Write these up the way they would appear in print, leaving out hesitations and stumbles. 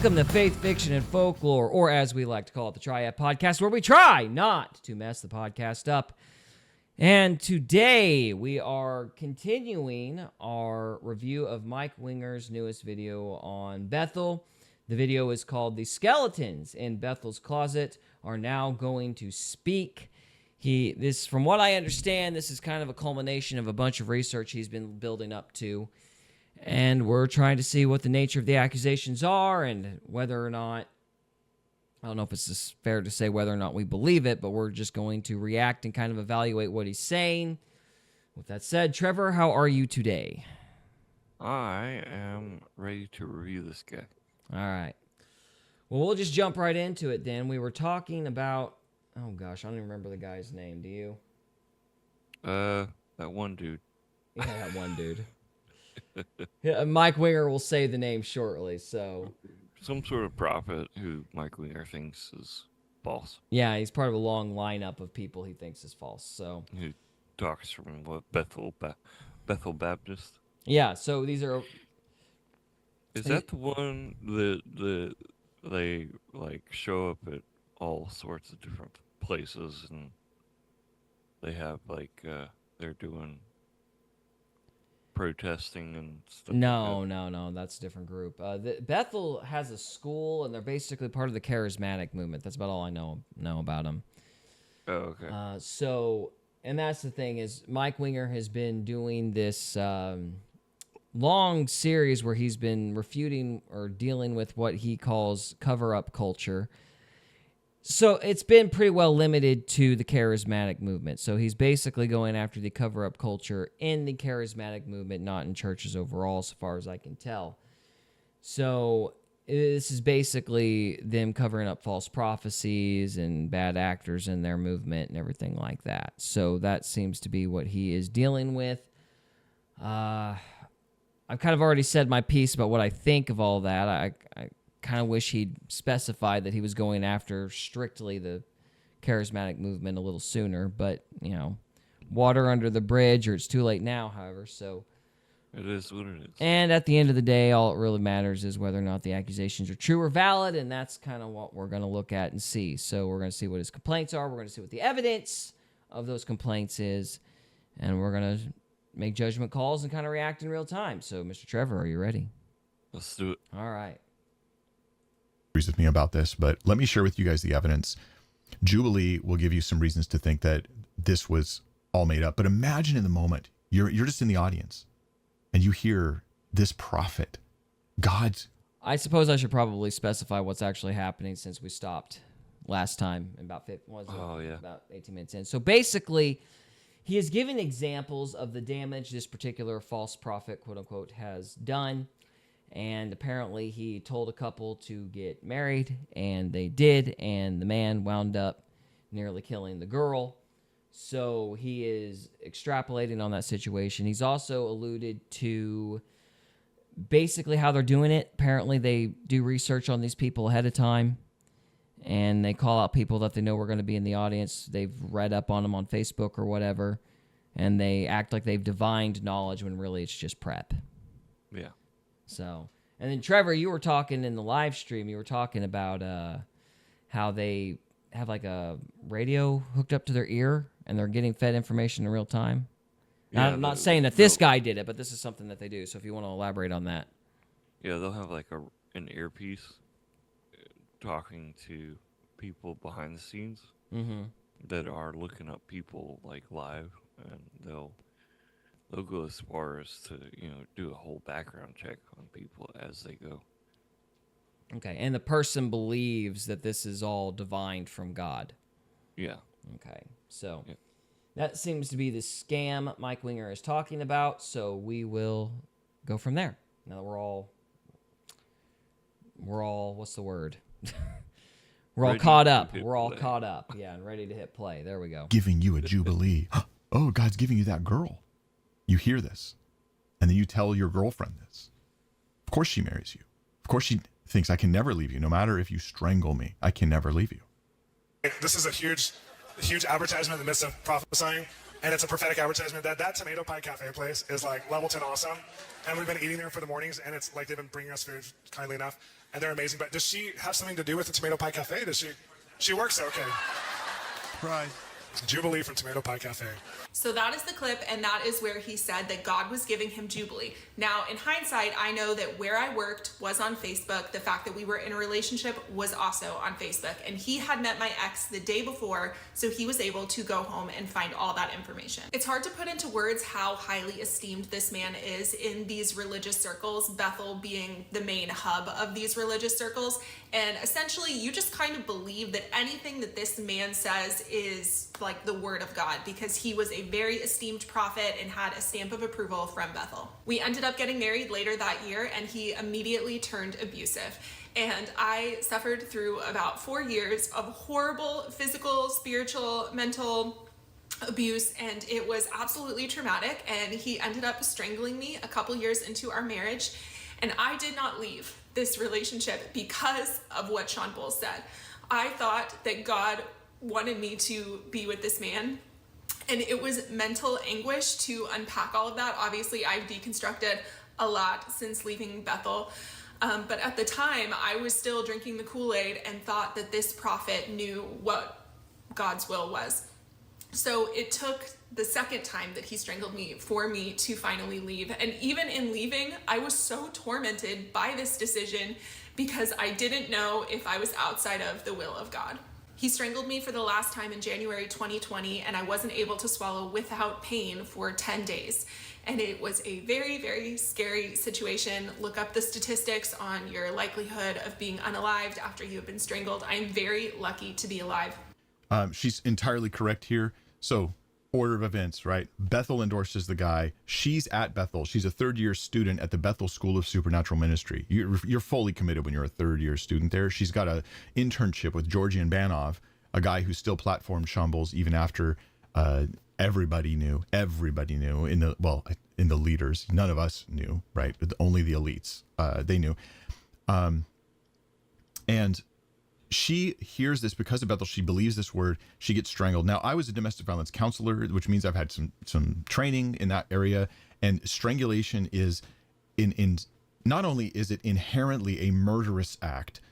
Welcome to Faith, Fiction, and Folklore, or as we like to call it, the Triad Podcast, where we try not to mess the podcast up. And today we are continuing our review of Mike Winger's newest video on Bethel. The video is called "The Skeletons in Bethel's Closet Are Now Going to Speak." From what I understand, this is kind of a culmination of a bunch of research he's been building up to. And we're trying to see what the nature of the accusations are and whether or not, I don't know if it's just fair to say whether or not we believe it, but we're just going to react and kind of evaluate what he's saying. With that said, Trevor, how are you today? I am ready to review this guy. All right. Well, we'll just jump right into it then. We were talking about, oh gosh, I don't even remember the guy's name. Do you? That one dude. Yeah, that one dude. Yeah, Mike Winger will say the name shortly, so... Some sort of prophet who Mike Winger thinks is false. Yeah, he's part of a long lineup of people he thinks is false, so... Who talks from, what, Bethel Baptist? Yeah, so these are... Is that the one that they, like, show up at all sorts of different places and they have, like, they're doing... protesting and stuff? No, that's a different group. Bethel has a school, and they're basically part of the charismatic movement. That's about all I know about them. Oh, okay. And that's the thing is, Mike Winger has been doing this long series where he's been refuting or dealing with what he calls cover-up culture. So it's been pretty well limited to the charismatic movement. So he's basically going after the cover-up culture in the charismatic movement, not in churches overall, so far as I can tell. So this is basically them covering up false prophecies and bad actors in their movement and everything like that. So that seems to be what he is dealing with. I've kind of already said my piece about what I think of all that. I kind of wish he'd specified that he was going after strictly the charismatic movement a little sooner, but, you know, water under the bridge, or it's too late now, however, so... It is what it is. And at the end of the day, all it really matters is whether or not the accusations are true or valid, and that's kind of what we're going to look at and see. So we're going to see what his complaints are, we're going to see what the evidence of those complaints is, and we're going to make judgment calls and kind of react in real time. So, Mr. Trevor, are you ready? Let's do it. All right. With me about this, but let me share with you guys the evidence. Jubilee will give you some reasons to think that this was all made up, but imagine in the moment, you're just in the audience and you hear this prophet, God's... I suppose I should probably specify what's actually happening since we stopped last time about 18 minutes in. So basically, he is giving examples of the damage this particular false prophet, quote unquote, has done. And apparently he told a couple to get married, and they did, and the man wound up nearly killing the girl. So he is extrapolating on that situation. He's also alluded to basically how they're doing it. Apparently they do research on these people ahead of time, and they call out people that they know are going to be in the audience. They've read up on them on Facebook or whatever, and they act like they've divined knowledge when really it's just prep. Yeah. So, and then Trevor, you were talking in the live stream, you were talking about how they have like a radio hooked up to their ear and they're getting fed information in real time. Yeah, I'm not saying that this guy did it, but this is something that they do. So if you want to elaborate on that. Yeah, they'll have like an earpiece talking to people behind the scenes that are looking up people like live, and they'll go as far as to, do a whole background check on people as they go. Okay, and the person believes that this is all divined from God. Yeah. Okay, so that seems to be the scam Mike Winger is talking about, so we will go from there. Now that we're all, what's the word? We're all caught up. We're all caught up, yeah, and ready to hit play. There we go. Giving you a jubilee. Oh, God's giving you that girl. You hear this, and then you tell your girlfriend this. Of course she marries you. Of course she thinks, I can never leave you. No matter if you strangle me, I can never leave you. This is a huge advertisement in the midst of prophesying, and it's a prophetic advertisement that tomato pie cafe place is like level 10 awesome, and we've been eating there for the mornings, and it's like they've been bringing us food kindly enough. and they're amazing. But does she have something to do with the Tomato Pie Cafe? Does she works there? Okay. Right. Jubilee from Tomato Pie Cafe. So that is the clip, and that is where he said that God was giving him Jubilee. Now, in hindsight, I know that where I worked was on Facebook. The fact that we were in a relationship was also on Facebook, and he had met my ex the day before, so he was able to go home and find all that information. It's hard to put into words how highly esteemed this man is in these religious circles, Bethel being the main hub of these religious circles. And essentially, you just kind of believe that anything that this man says is like the word of God, because he was a very esteemed prophet and had a stamp of approval from Bethel. We ended up getting married later that year, and he immediately turned abusive. And I suffered through about 4 years of horrible physical, spiritual, mental abuse, and it was absolutely traumatic. And he ended up strangling me a couple years into our marriage, and I did not leave this relationship because of what Shawn Bolz said. I thought that God wanted me to be with this man, and it was mental anguish to unpack all of that. Obviously, I've deconstructed a lot since leaving Bethel, but at the time, I was still drinking the Kool-Aid and thought that this prophet knew what God's will was. So it took the second time that he strangled me for me to finally leave. And even in leaving, I was so tormented by this decision because I didn't know if I was outside of the will of God. He strangled me for the last time in January 2020, and I wasn't able to swallow without pain for 10 days. And it was a very, very scary situation. Look up the statistics on your likelihood of being unalived after you have been strangled. I am very lucky to be alive. She's entirely correct here. So, order of events, right? Bethel endorses the guy. She's at Bethel. She's a third-year student at the Bethel School of Supernatural Ministry. You're fully committed when you're a third-year student there. She's got an internship with Georgian Banov, a guy who still platformed Shawn Bolz even after everybody knew in the leaders. None of us knew, right? Only the elites. They knew. And she hears this because of Bethel. She believes this word. She gets strangled. Now, I was a domestic violence counselor, which means I've had some training in that area. And strangulation is not only is it inherently a murderous act,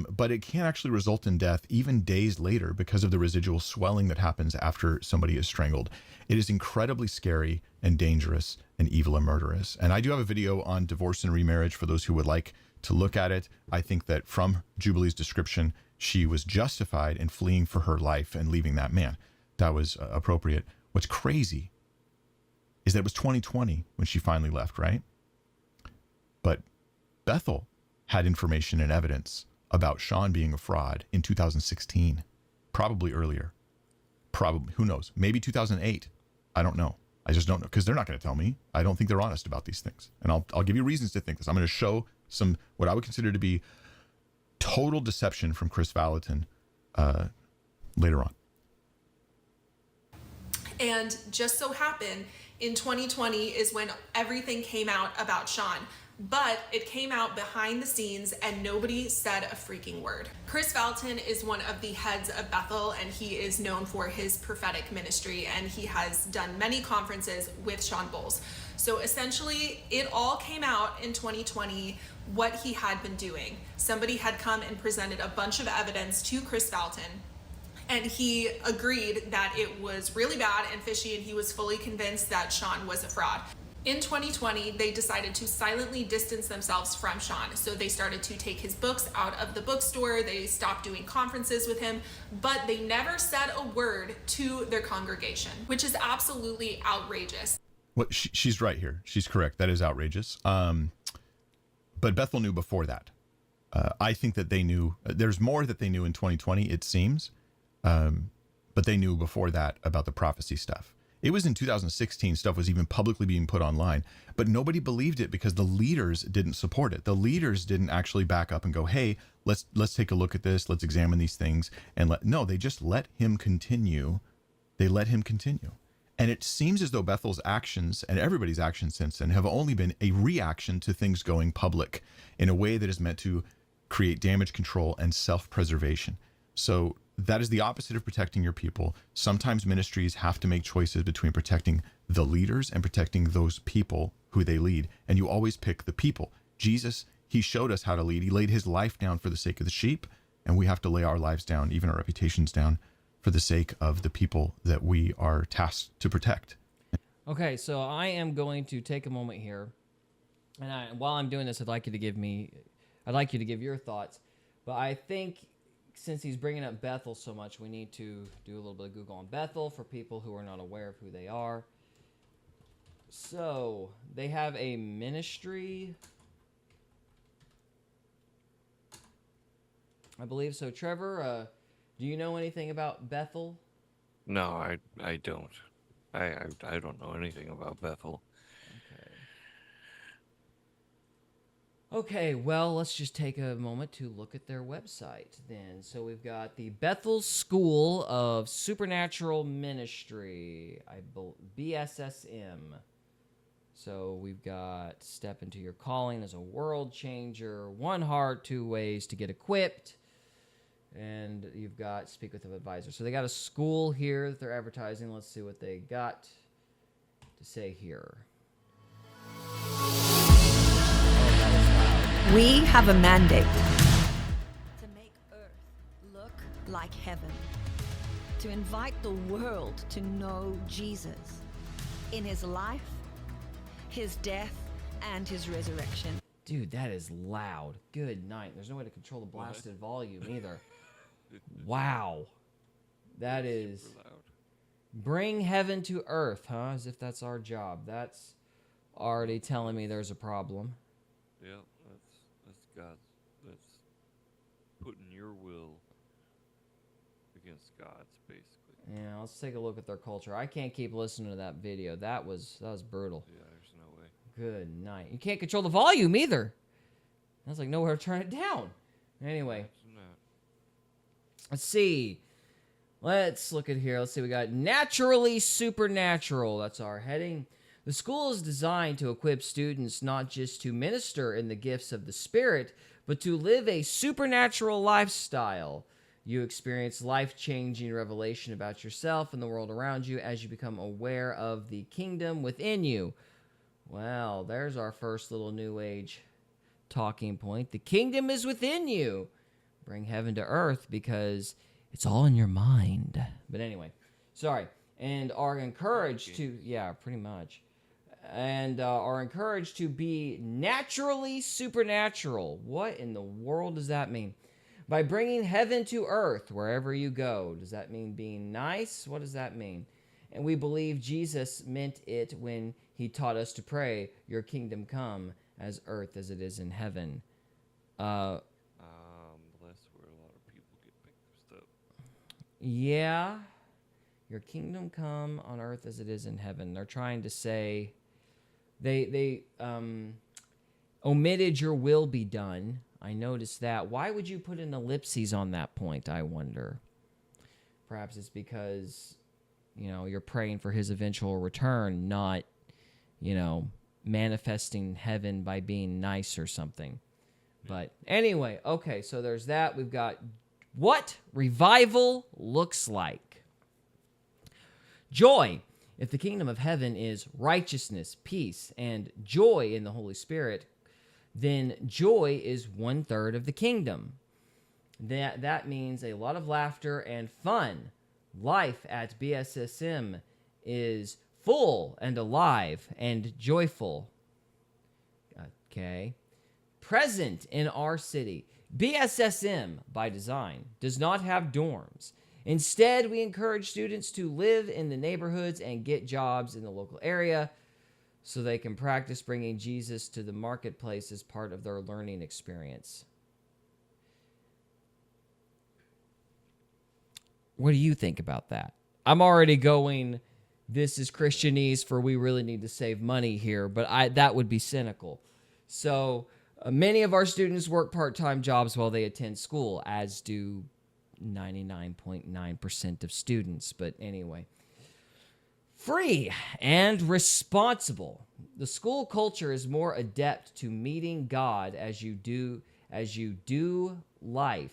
but it can actually result in death even days later because of the residual swelling that happens after somebody is strangled. It is incredibly scary and dangerous and evil and murderous. And I do have a video on divorce and remarriage for those who would like to look at it. I think that from Jubilee's description, she was justified in fleeing for her life and leaving that man. That was appropriate. What's crazy is that it was 2020 when she finally left, right? But Bethel had information and evidence about Shawn being a fraud in 2016, probably earlier. Probably, who knows? Maybe 2008. I don't know. I just don't know, because they're not going to tell me. I don't think they're honest about these things. And I'll give you reasons to think this. I'm going to show some what I would consider to be total deception from Chris Valentin later on. And just so happened, in 2020 is when everything came out about Shawn. But it came out behind the scenes and nobody said a freaking word. Chris Valentin is one of the heads of Bethel, and he is known for his prophetic ministry, and he has done many conferences with Shawn Bolz. So essentially, it all came out in 2020 what he had been doing. Somebody had come and presented a bunch of evidence to Chris Valentin, and he agreed that it was really bad and fishy, and he was fully convinced that Shawn was a fraud. In 2020, they decided to silently distance themselves from Shawn. So they started to take his books out of the bookstore. They stopped doing conferences with him, but they never said a word to their congregation, which is absolutely outrageous. Well, she's right here. She's correct. That is outrageous. But Bethel knew before that. I think that they knew. There's more that they knew in 2020, it seems. But they knew before that about the prophecy stuff. It was in 2016 stuff was even publicly being put online, but nobody believed it because the leaders didn't support it. The leaders didn't actually back up and go, hey, let's take a look at this. Let's examine these things. And no, they just let him continue. They let him continue. And it seems as though Bethel's actions and everybody's actions since then have only been a reaction to things going public in a way that is meant to create damage control and self-preservation. So that is the opposite of protecting your people. Sometimes ministries have to make choices between protecting the leaders and protecting those people who they lead. And you always pick the people. Jesus, he showed us how to lead. He laid his life down for the sake of the sheep, and we have to lay our lives down, even our reputations down, for the sake of the people that we are tasked to protect. Okay, so I am going to take a moment here, and while I'm doing this, I'd like you to give your thoughts. But I think since he's bringing up Bethel so much, we need to do a little bit of Google on Bethel for people who are not aware of who they are. So they have a ministry, I believe so. Trevor, do you know anything about Bethel? No, I don't. I don't know anything about Bethel. Okay, well, let's just take a moment to look at their website then. So we've got the Bethel School of Supernatural Ministry, BSSM. So we've got Step into Your Calling as a World Changer, One Heart, 2 Ways to Get Equipped, and you've got Speak with an Advisor. So they got a school here that they're advertising. Let's see what they got to say here. We have a mandate to make earth look like heaven, to invite the world to know Jesus in his life, his death, and his resurrection. Dude, that is loud. Good night. There's no way to control the blasted volume either. Wow. That is... Super loud. Bring heaven to earth, huh? As if that's our job. That's already telling me there's a problem. Yeah, that's God's. That's putting your will against God's, basically. Yeah, let's take a look at their culture. I can't keep listening to that video. That was brutal. Yeah, there's no way. Good night. You can't control the volume either. That's like nowhere to turn it down. Anyway, Imagine that. let's see. Let's look at here. Let's see. We got naturally supernatural. That's our heading. The school is designed to equip students not just to minister in the gifts of the Spirit, but to live a supernatural lifestyle. You experience life-changing revelation about yourself and the world around you as you become aware of the kingdom within you. Well, there's our first little New Age talking point. The kingdom is within you. Bring heaven to earth because it's all in your mind. But anyway, sorry. And are encouraged to, yeah, pretty much. And are encouraged to be naturally supernatural. What in the world does that mean? By bringing heaven to earth wherever you go. Does that mean being nice? What does that mean? And we believe Jesus meant it when he taught us to pray, your kingdom come as earth as it is in heaven. That's where a lot of people get mixed up. Yeah. Your kingdom come on earth as it is in heaven. They're trying to say, they omitted your will be done. I noticed that. Why would you put an ellipses on that point, I wonder? Perhaps it's because, you're praying for his eventual return, not, manifesting heaven by being nice or something. But anyway, okay, so there's that. We've got what revival looks like. Joy. If the kingdom of heaven is righteousness, peace, and joy in the Holy Spirit, then joy is 1/3 of the kingdom. That means a lot of laughter and fun. Life at BSSM is full and alive and joyful. Okay. Present in our city. BSSM, by design, does not have dorms. Instead, we encourage students to live in the neighborhoods and get jobs in the local area so they can practice bringing Jesus to the marketplace as part of their learning experience. What do you think about that? I'm already going, this is Christianese for we really need to save money here, but that would be cynical. So many of our students work part-time jobs while they attend school, as do 99.9% of students. But anyway, free and responsible. The school culture is more adept to meeting God as you do life.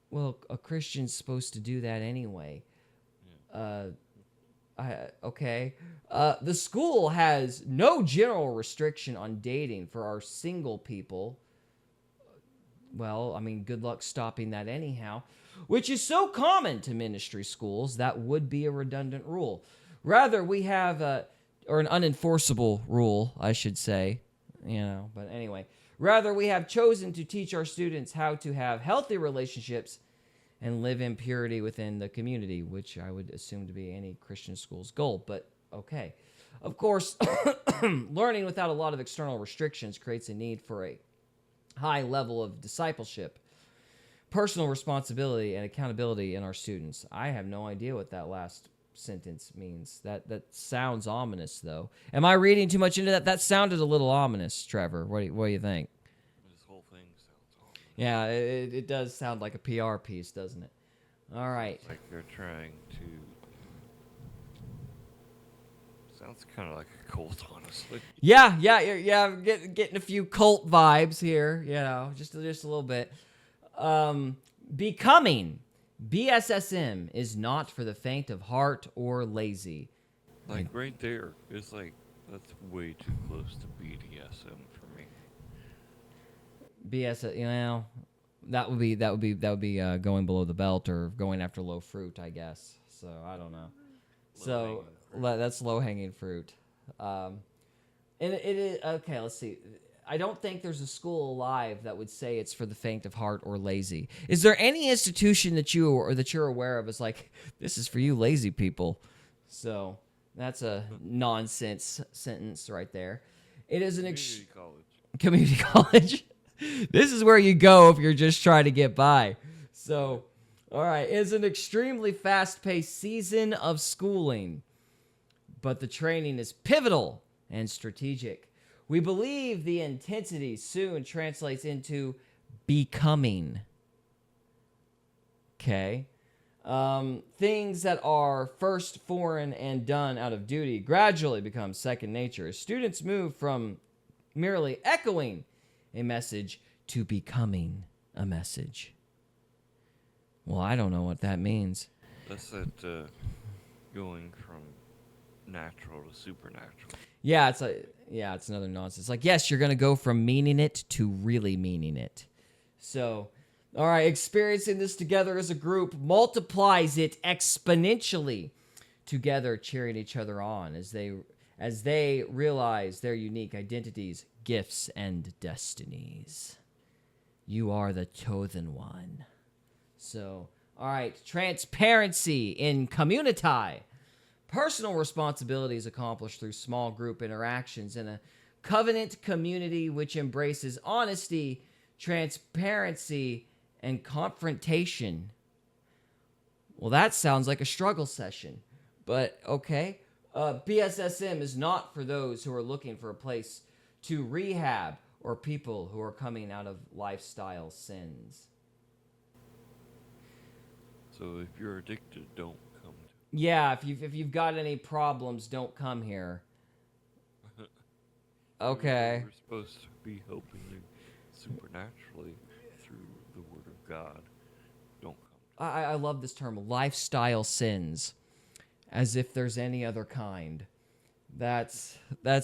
Well, a Christian's supposed to do that anyway. Okay. The school has no general restriction on dating for our single people. Well, I mean, good luck stopping that anyhow, which is so common to ministry schools, that would be a redundant rule. Rather, we have, or an unenforceable rule, I should say, but anyway. Rather, we have chosen to teach our students how to have healthy relationships and live in purity within the community, which I would assume to be any Christian school's goal, but okay. Of course, learning without a lot of external restrictions creates a need for a high level of discipleship, personal responsibility, and accountability in our students. I have no idea what that last sentence means. That sounds ominous, though. Am I reading too much into that? That sounded a little ominous, Trevor. What do you think? This whole thing sounds ominous. Yeah, it does sound like a PR piece, doesn't it? All right. It's like they're trying to... Sounds kind of like a cult, honestly. Yeah. Getting a few cult vibes here, just a little bit. Becoming. BSSM is not for the faint of heart or lazy. Like right there, it's like that's way too close to BDSM for me. BS, that would be going below the belt or going after low fruit, I guess. So I don't know. That's low hanging fruit. And it is okay. Let's see. I don't think there's a school alive that would say it's for the faint of heart or lazy. Is there any institution that you're aware of is like, this is for you lazy people? So that's a nonsense sentence right there. It is an community college. This is where you go if you're just trying to get by. So, all right, it's an extremely fast-paced season of schooling, but the training is pivotal and strategic. We believe the intensity soon translates into becoming. Okay. Things that are first foreign and done out of duty gradually become second nature as students move from merely echoing a message to becoming a message. Well, I don't know what that means. That's that going from natural to supernatural. Yeah, it's another nonsense. Like, yes, you're going to go from meaning it to really meaning it. So, all right, experiencing this together as a group multiplies it exponentially. Together, cheering each other on as they realize their unique identities, gifts, and destinies. You are the chosen one. So, all right, transparency in community. Personal responsibility is accomplished through small group interactions in a covenant community which embraces honesty, transparency, and confrontation. Well, that sounds like a struggle session, but okay. BSSM is not for those who are looking for a place to rehab or people who are coming out of lifestyle sins. So if you're addicted, don't come to... Yeah, if you've got any problems, don't come here. Okay. We're supposed to be helping you supernaturally through the Word of God. Don't come. I love this term, lifestyle sins, as if there's any other kind. That's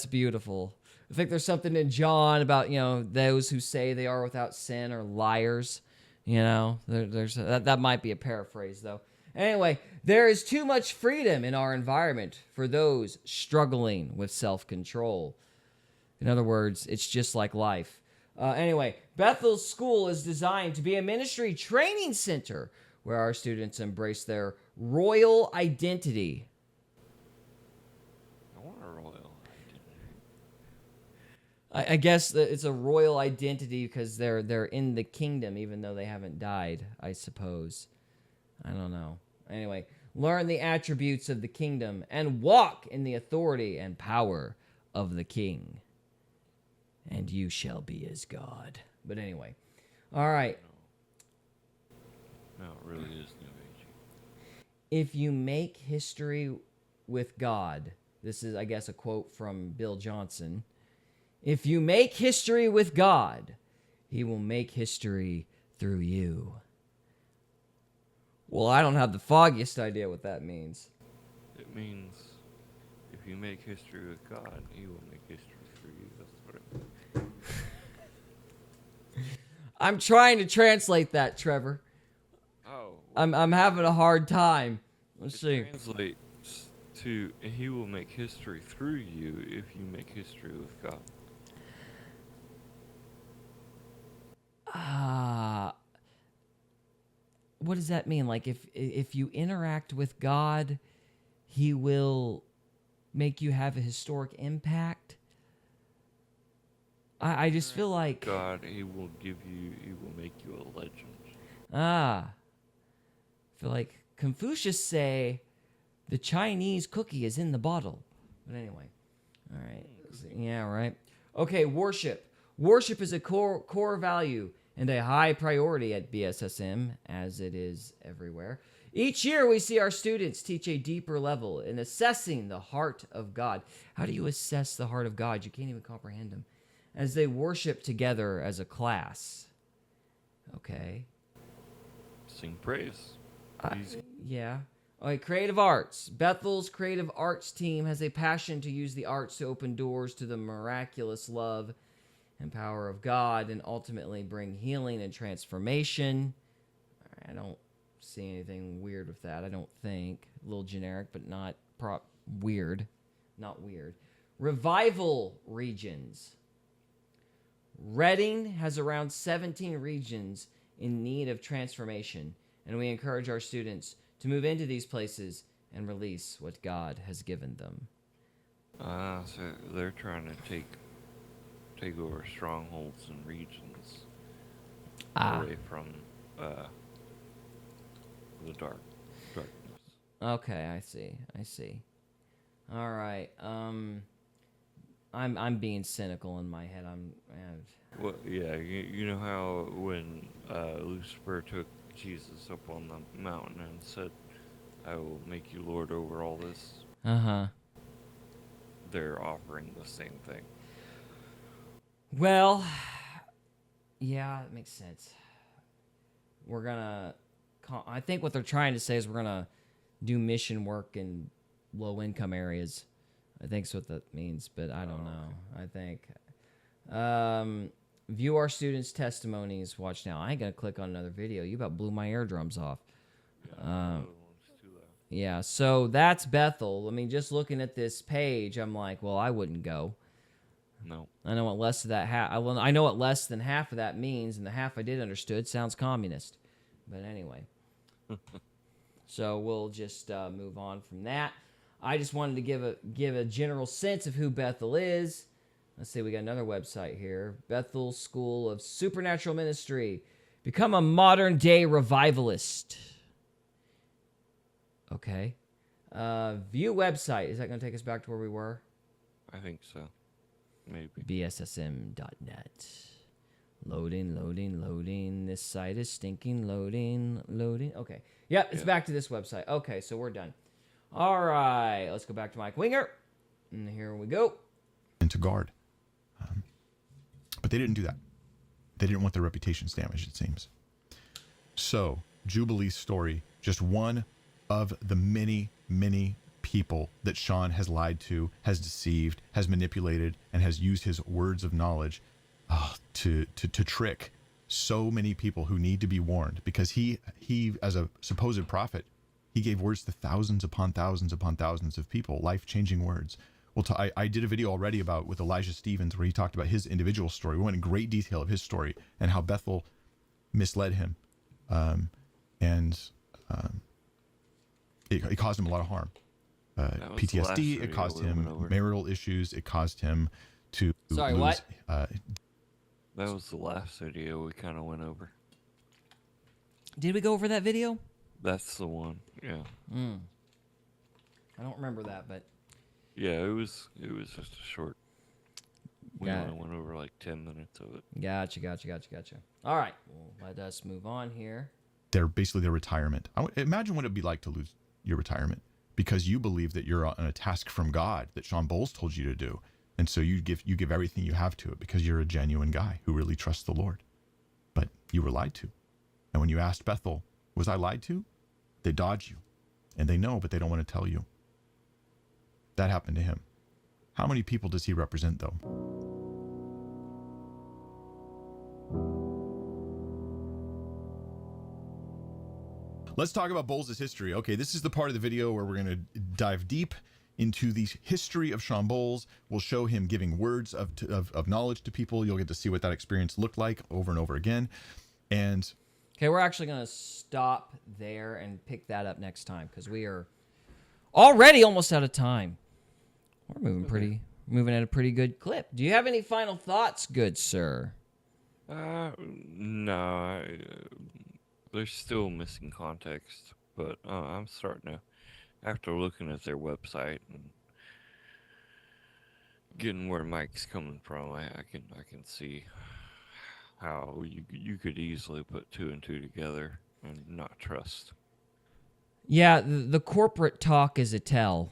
beautiful. I think there's something in John about, those who say they are without sin are liars. There's that might be a paraphrase, though. Anyway, there is too much freedom in our environment for those struggling with self-control. In other words, it's just like life. Anyway, Bethel's school is designed to be a ministry training center where our students embrace their royal identity. I want a royal identity. I guess that it's a royal identity because they're in the kingdom, even though they haven't died, I suppose. I don't know. Anyway, learn the attributes of the kingdom and walk in the authority and power of the king. And you shall be as God. But anyway, all right. No, it really is New Age. If you make history with God, this is, I guess, a quote from Bill Johnson. If you make history with God, he will make history through you. Well, I don't have the foggiest idea what that means. It means if you make history with God, He will make history for you. That's what it means. I'm trying to translate that, Trevor. Oh. I'm having a hard time. Let's It see. translates to He will make history through you if you make history with God. What does that mean? Like if you interact with God, He will make you have a historic impact? I just feel like God, He will make you a legend. I feel like Confucius say the Chinese cookie is in the bottle. But anyway, all right, yeah, right. Okay, worship. Worship is a core value and a high priority at BSSM, as it is everywhere. Each year, we see our students teach a deeper level in assessing the heart of God. How do you assess the heart of God? You can't even comprehend Him. As they worship together as a class. Okay. Sing praise. Easy. Yeah. Okay, creative arts. Bethel's creative arts team has a passion to use the arts to open doors to the miraculous love and power of God and ultimately bring healing and transformation. I don't see anything weird with that, I don't think. A little generic, but not weird. Not weird. Revival regions. Reading has around 17 regions in need of transformation, and we encourage our students to move into these places and release what God has given them. So they're trying to take over strongholds and regions away from the darkness. Okay, I see. All right. I'm being cynical in my head. Well, yeah, you know how when Lucifer took Jesus up on the mountain and said, "I will make you Lord over all this." They're offering the same thing. Well, yeah, it makes sense. I think what they're trying to say is we're gonna do mission work in low-income areas. I think that's what that means, but I don't know. I think. View our students' testimonies. Watch now. I ain't gonna click on another video. You about blew my eardrums off. Yeah, so that's Bethel. I mean, just looking at this page, I'm like, well, I wouldn't go. No. I know what less of that I know what less than half of that means, and the half I did understood sounds communist. But anyway. So we'll just move on from that. I just wanted to give a general sense of who Bethel is. Let's see, we got another website here. Bethel School of Supernatural Ministry. Become a modern-day revivalist. Okay. View website. Is that going to take us back to where we were? I think so. Maybe. BSSM.net. Loading. This site is stinking. Loading. Okay. Yep, it's back to this website. Okay, so we're done. All right, let's go back to Mike Winger. And here we go. And to guard. But they didn't do that. They didn't want their reputations damaged, it seems. So, Jubilee's story, just one of the many, many people that Shawn has lied to, has deceived, has manipulated, and has used his words of knowledge to trick so many people who need to be warned. Because he, as a supposed prophet, he gave words to thousands upon thousands upon thousands of people, life-changing words. Well, I did a video already with Elijah Stevens where he talked about his individual story. We went in great detail of his story and how Bethel misled him. It caused him a lot of harm. PTSD, it caused him marital issues, it caused him to Sorry, lose... what? That was the last video we kind of went over. Did we go over that video? That's the one, yeah. I don't remember that, but... Yeah, it was just a short... We only went over like 10 minutes of it. Gotcha. All right, well, let us move on here. They're basically their retirement. Imagine what it'd be like to lose your retirement because you believe that you're on a task from God that Shawn Bolz told you to do. And so you give everything you have to it because you're a genuine guy who really trusts the Lord. But you were lied to. And when you asked Bethel, was I lied to? They dodge you. And they know, but they don't want to tell you. That happened to him. How many people does he represent, though? Let's talk about Bolz' history. Okay, this is the part of the video where we're going to dive deep into the history of Shawn Bolz. We'll show him giving words of knowledge to people. You'll get to see what that experience looked like over and over again. And okay, we're actually going to stop there and pick that up next time because we are already almost out of time. We're moving at a pretty good clip. Do you have any final thoughts, good sir? No. There's still missing context, but I'm starting to, after looking at their website and getting where Mike's coming from, I can see how you could easily put 2 and 2 together and not trust. Yeah, the corporate talk is a tell.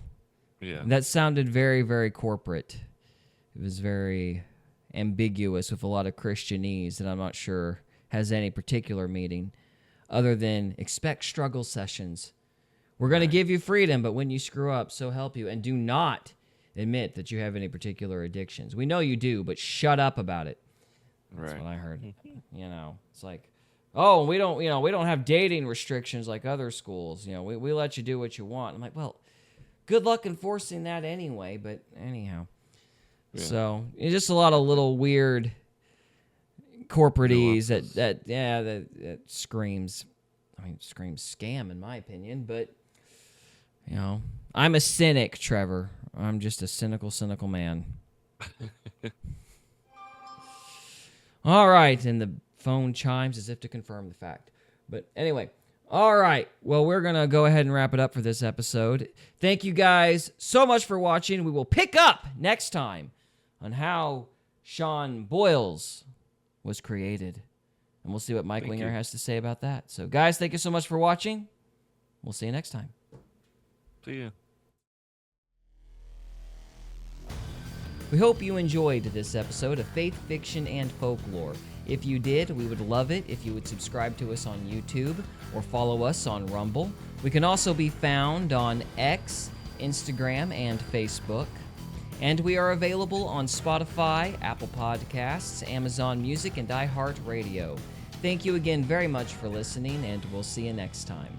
Yeah. That sounded very, very corporate. It was very ambiguous with a lot of Christianese that I'm not sure has any particular meaning other than expect struggle sessions. We're going to give you freedom, but when you screw up, so help you. And do not admit that you have any particular addictions. We know you do, but shut up about it. That's what I heard. It's like, oh, we don't have dating restrictions like other schools. We let you do what you want. I'm like, well, good luck enforcing that anyway. But anyhow, so it's just a lot of little weird corporatese that screams. Screams scam in my opinion. But I'm a cynic, Trevor. I'm just a cynical man. All right, and the phone chimes as if to confirm the fact. But anyway, all right. Well, we're going to go ahead and wrap it up for this episode. Thank you guys so much for watching. We will pick up next time on how Shawn Bolz was created. And we'll see what Mike Winger has to say about that. So, guys, thank you so much for watching. We'll see you next time. See ya. We hope you enjoyed this episode of Faith, Fiction, and Folklore. If you did, we would love it if you would subscribe to us on YouTube or follow us on Rumble. We can also be found on X, Instagram, and Facebook. And we are available on Spotify, Apple Podcasts, Amazon Music, and iHeartRadio. Thank you again very much for listening, and we'll see you next time.